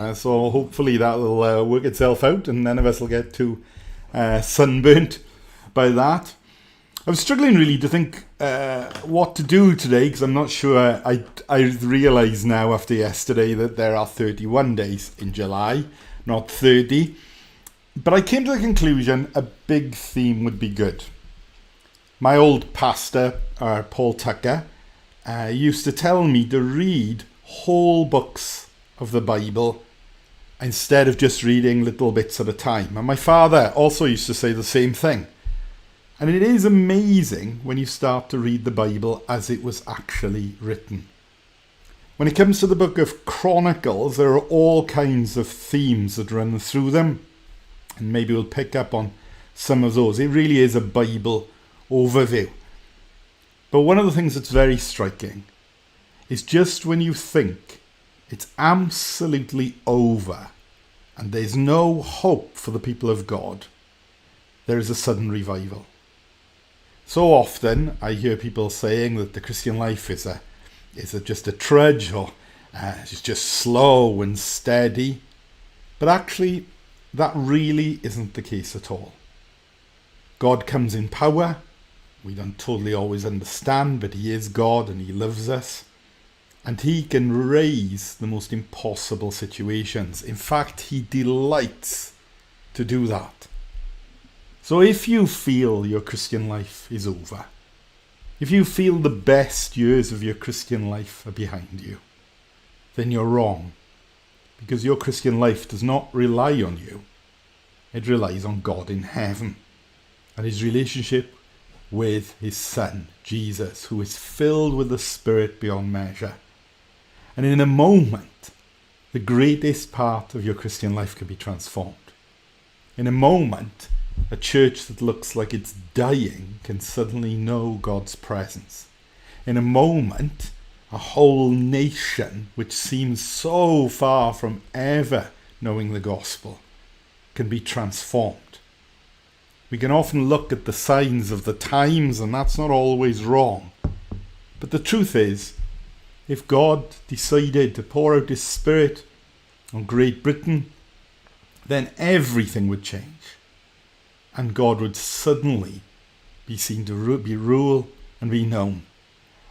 So hopefully that will work itself out and none of us will get too sunburnt by that. I was struggling really to think what to do today because I'm not sure. I realise now after yesterday that there are 31 days in July, not 30. But I came to the conclusion a big theme would be good. My old pastor, Paul Tucker, used to tell me to read whole books of the Bible instead of just reading little bits at a time. And my father also used to say the same thing. And it is amazing when you start to read the Bible as it was actually written. When it comes to the book of Chronicles, there are all kinds of themes that run through them. And maybe we'll pick up on some of those. It really is a Bible overview. But one of the things that's very striking is just when you think it's absolutely over and there's no hope for the people of God, there is a sudden revival. So often I hear people saying that the Christian life is just a trudge or it's just slow and steady. But actually, that really isn't the case at all. God comes in power. We don't totally always understand, but he is God and he loves us. And he can raise the most impossible situations. In fact, he delights to do that. So if you feel your Christian life is over, if you feel the best years of your Christian life are behind you, then you're wrong. Because your Christian life does not rely on you. It relies on God in heaven and his relationship with his Son, Jesus, who is filled with the Spirit beyond measure. And in a moment, the greatest part of your Christian life can be transformed. In a moment, a church that looks like it's dying can suddenly know God's presence. In a moment, a whole nation, which seems so far from ever knowing the gospel, can be transformed. We can often look at the signs of the times, and that's not always wrong. But the truth is, if God decided to pour out his Spirit on Great Britain, then everything would change. And God would suddenly be seen to be rule and be known.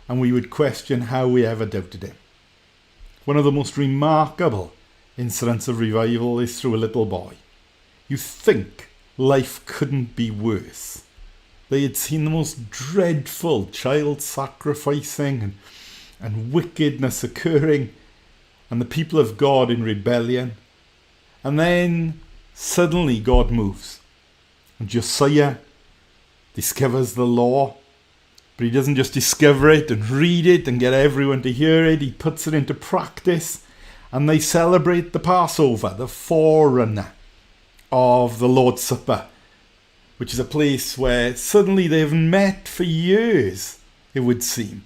And we would question how we ever doubted him. One of the most remarkable incidents of revival is through a little boy. You think life couldn't be worse. They had seen the most dreadful child sacrificing and wickedness occurring, and the people of God in rebellion. And then suddenly God moves. And Josiah discovers the law. But he doesn't just discover it and read it and get everyone to hear it. He puts it into practice. And they celebrate the Passover, the forerunner of the Lord's Supper, which is a place where suddenly they haven't met for years, it would seem.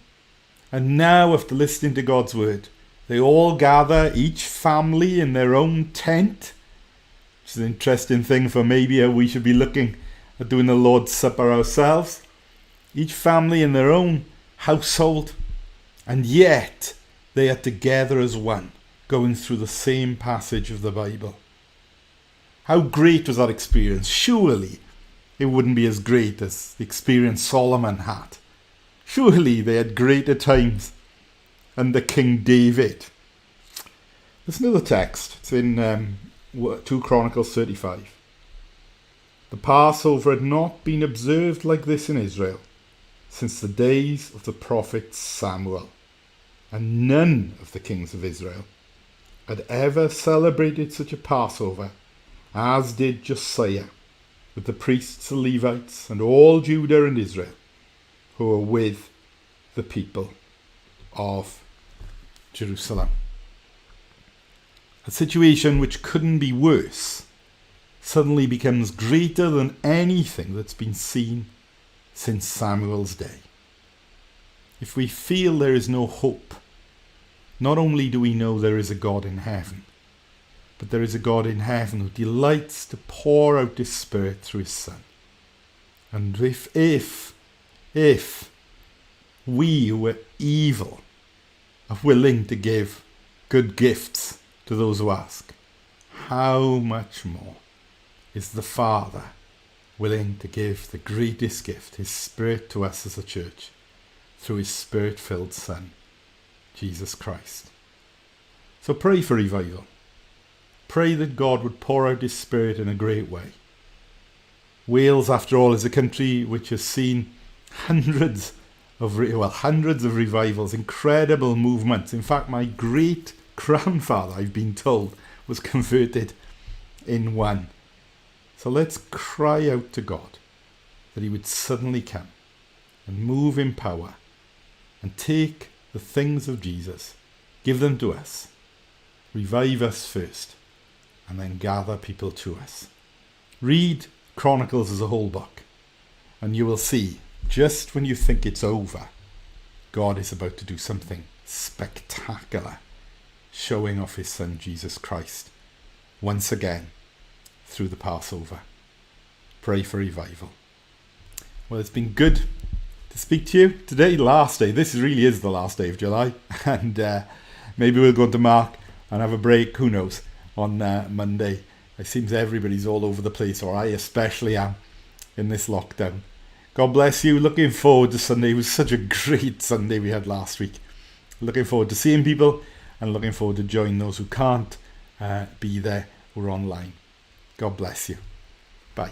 And now, after listening to God's word, they all gather, each family in their own tent, which is an interesting thing for maybe we should be looking at doing the Lord's Supper ourselves. Each family in their own household, and yet they are together as one, going through the same passage of the Bible. How great was that experience? Surely it wouldn't be as great as the experience Solomon had. Surely they had greater times under King David. Listen to the text. It's in 2 Chronicles 35. The Passover had not been observed like this in Israel since the days of the prophet Samuel, and none of the kings of Israel had ever celebrated such a Passover as did Josiah, with the priests, the Levites, and all Judah and Israel, who were with the people of Jerusalem. A situation which couldn't be worse suddenly becomes greater than anything that's been seen since Samuel's day. If we feel there is no hope, not only do we know there is a God in heaven, but there is a God in heaven who delights to pour out his Spirit through his Son. And if we who are evil are willing to give good gifts to those who ask, how much more is the Father willing to give the greatest gift, his Spirit, to us as a church through his Spirit-filled Son, Jesus Christ. So pray for revival. Pray that God would pour out his Spirit in a great way. Wales, after all, is a country which has seen hundreds of revivals, incredible movements. In fact, my great-grandfather, I've been told, was converted in one. So let's cry out to God that he would suddenly come and move in power and take the things of Jesus, give them to us, revive us first, and then gather people to us. Read Chronicles as a whole book, and you will see, just when you think it's over, God is about to do something spectacular, showing off his Son Jesus Christ once again through the Passover. Pray for revival. Well, it's been good to speak to you today, last day. This really is the last day of July, and maybe we'll go to Mark and have a break, who knows, on Monday. It seems everybody's all over the place, or I especially am, in this lockdown. God bless you. Looking forward to Sunday. It was such a great Sunday we had last week. Looking forward to seeing people and looking forward to joining those who can't be there or online. God bless you. Bye.